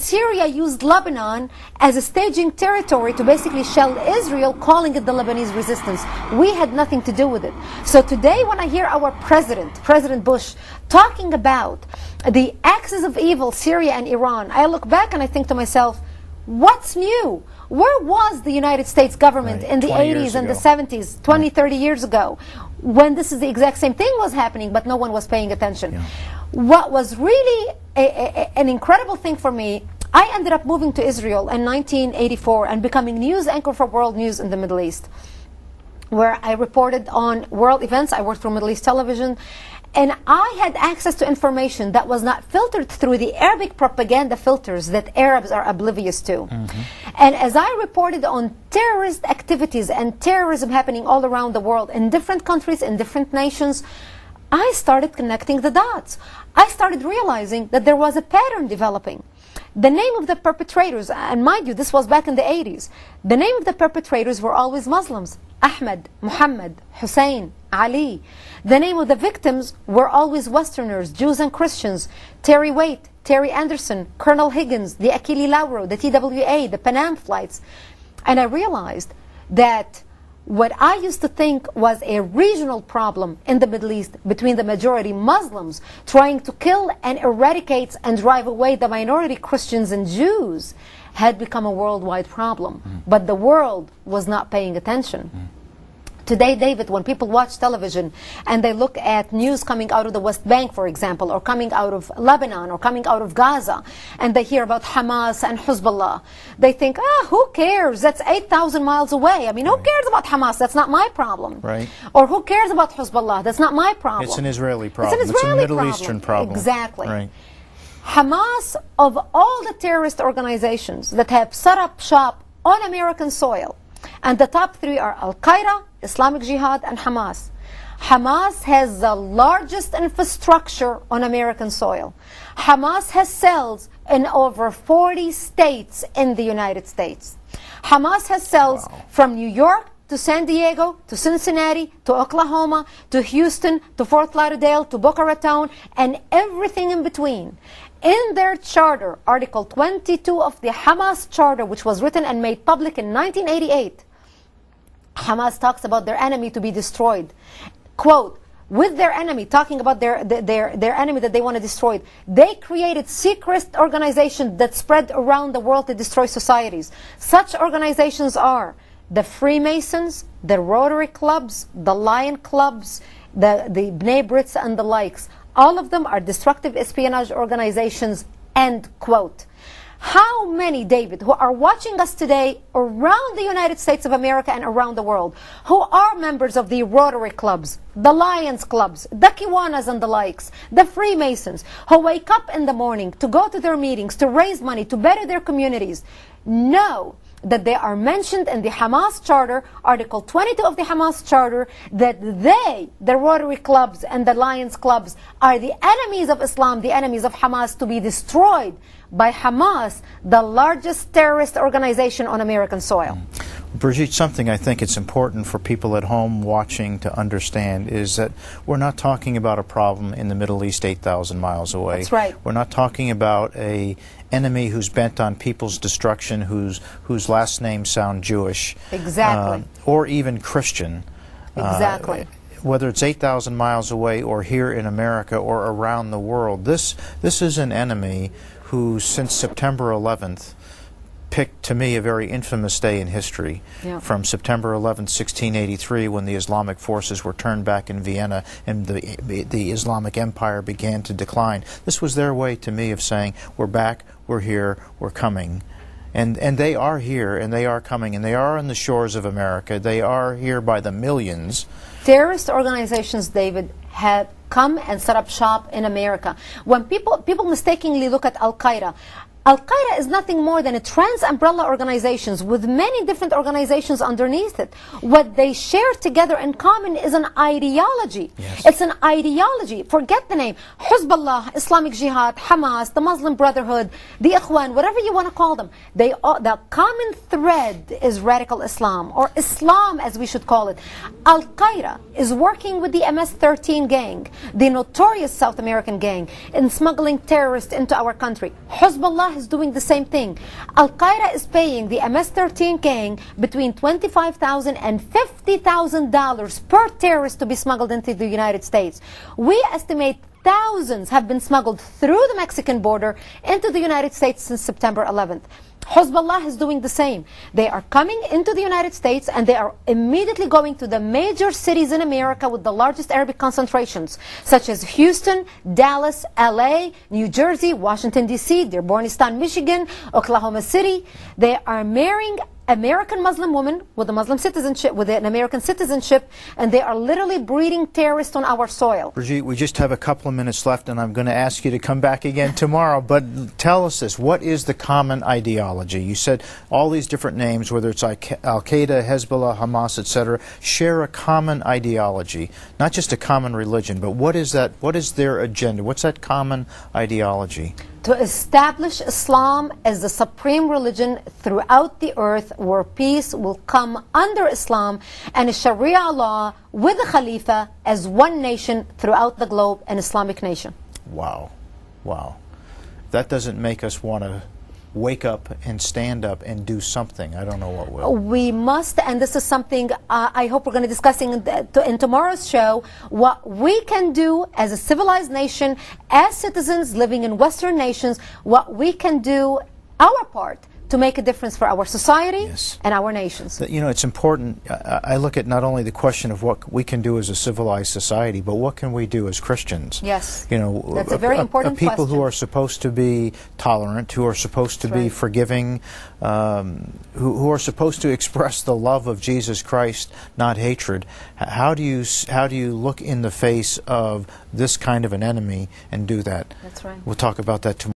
Syria used Lebanon as a staging territory to basically shell Israel, calling it the Lebanese resistance. We had nothing to do with it. So today when I hear our President Bush, talking about the axis of evil, Syria and Iran, I look back and I think to myself, what's new? Where was the United States government in the 80s and the 70s, 20, 30 years ago, when this is the exact same thing was happening, but no one was paying attention? Yeah. What was really an incredible thing for me, I ended up moving to Israel in 1984 and becoming news anchor for World News in the Middle East, where I reported on world events. I worked for Middle East television, and I had access to information that was not filtered through the Arabic propaganda filters that Arabs are oblivious to. Mm-hmm. And as I reported on terrorist activities and terrorism happening all around the world, in different countries, in different nations, I started connecting the dots. I started realizing that there was a pattern developing. The name of the perpetrators, and mind you, this was back in the 80s, the name of the perpetrators were always Muslims. Ahmed, Muhammad, Hussein, Ali. The name of the victims were always Westerners, Jews and Christians. Terry Waite, Terry Anderson, Colonel Higgins, the Achille Lauro, the TWA, the Panam flights. And I realized that what I used to think was a regional problem in the Middle East between the majority Muslims trying to kill and eradicate and drive away the minority Christians and Jews had become a worldwide problem. But the world was not paying attention. Today, David, when people watch television and they look at news coming out of the West Bank, for example, or coming out of Lebanon, or coming out of Gaza, and they hear about Hamas and Hezbollah, they think, who cares? That's 8,000 miles away. I mean, who cares about Hamas? That's not my problem. Right. Or who cares about Hezbollah? That's not my problem. It's an Israeli problem. It's a Middle Eastern problem. Exactly. Right. Hamas, of all the terrorist organizations that have set up shop on American soil, and the top three are Al-Qaeda, Islamic Jihad, and Hamas. Hamas has the largest infrastructure on American soil. Hamas has cells in over 40 states in the United States. Hamas has cells from New York to San Diego, to Cincinnati, to Oklahoma, to Houston, to Fort Lauderdale, to Boca Raton, and everything in between. In their charter, Article 22 of the Hamas Charter, which was written and made public in 1988, Hamas talks about their enemy to be destroyed. Quote, with their enemy, talking about their enemy that they want to destroy, they created secret organizations that spread around the world to destroy societies. Such organizations are the Freemasons, the Rotary Clubs, the Lion Clubs, the Bnei Britz, and the likes. All of them are destructive espionage organizations, end quote. How many, David, who are watching us today around the United States of America and around the world, who are members of the Rotary Clubs, the Lions Clubs, the Kiwanis and the likes, the Freemasons, who wake up in the morning to go to their meetings, to raise money, to better their communities, know that they are mentioned in the Hamas Charter, Article 22 of the Hamas Charter, that they, the Rotary Clubs and the Lions Clubs, are the enemies of Islam, the enemies of Hamas, to be destroyed by Hamas, the largest terrorist organization on American soil. Brigitte, something I think it's important for people at home watching to understand is that we're not talking about a problem in the Middle East 8,000 miles away. That's right. We're not talking about an enemy who's bent on people's destruction, whose last names sound Jewish. Exactly. Or even Christian. Exactly. Whether it's 8,000 miles away or here in America or around the world, this is an enemy who, since September 11th, picked, to me, a very infamous day in history. Yeah. From September 11th, 1683, when the Islamic forces were turned back in Vienna and the Islamic Empire began to decline. This was their way, to me, of saying, we're back, we're here, we're coming. And they are here, and they are coming, and they are on the shores of America. They are here by the millions. Terrorist organizations, David, have come and set up shop in America. When people mistakenly look at Al-Qaeda, Al-Qaeda is nothing more than a trans-umbrella organizations with many different organizations underneath it. What they share together in common is an ideology. Yes. It's an ideology. Forget the name. Hezbollah, Islamic Jihad, Hamas, the Muslim Brotherhood, the Ikhwan, whatever you want to call them. The common thread is radical Islam, or Islam as we should call it. Al-Qaeda is working with the MS-13 gang, the notorious South American gang, in smuggling terrorists into our country. Hezbollah is doing the same thing. Al-Qaeda is paying the MS-13 gang between $25,000 and $50,000 per terrorist to be smuggled into the United States. We estimate thousands have been smuggled through the Mexican border into the United States since September 11th. Hezbollah is doing the same. They are coming into the United States and they are immediately going to the major cities in America with the largest Arabic concentrations, such as Houston, Dallas, LA, New Jersey, Washington, D.C., Dearborn, Michigan, Oklahoma City. They are marrying American Muslim women with a Muslim citizenship, with an American citizenship, and they are literally breeding terrorists on our soil. Brigitte, we just have a couple of minutes left, and I'm going to ask you to come back again tomorrow, but tell us this. What is the common ideology? You said all these different names, whether it's Al-Qaeda, Hezbollah, Hamas, etc., share a common ideology, not just a common religion, but what is that? What is their agenda? What's that common ideology? To establish Islam as the supreme religion throughout the earth, where peace will come under Islam and Sharia law with the Khalifa as one nation throughout the globe, an Islamic nation. Wow. Wow. That doesn't make us want to wake up and stand up and do something. I don't know what will. We must, and this is something I hope we're going to discuss in tomorrow's show, what we can do as a civilized nation, as citizens living in Western nations, what we can do, our part, to make a difference for our society Yes. and our nations. You know, it's important. I look at not only the question of what we can do as a civilized society, but what can we do as Christians? Yes. You know, that's a very important people question. who are supposed to be tolerant, who are supposed to be forgiving, who are supposed to express the love of Jesus Christ, not hatred. How do you look in the face of this kind of an enemy and do that? That's right. We'll talk about that tomorrow.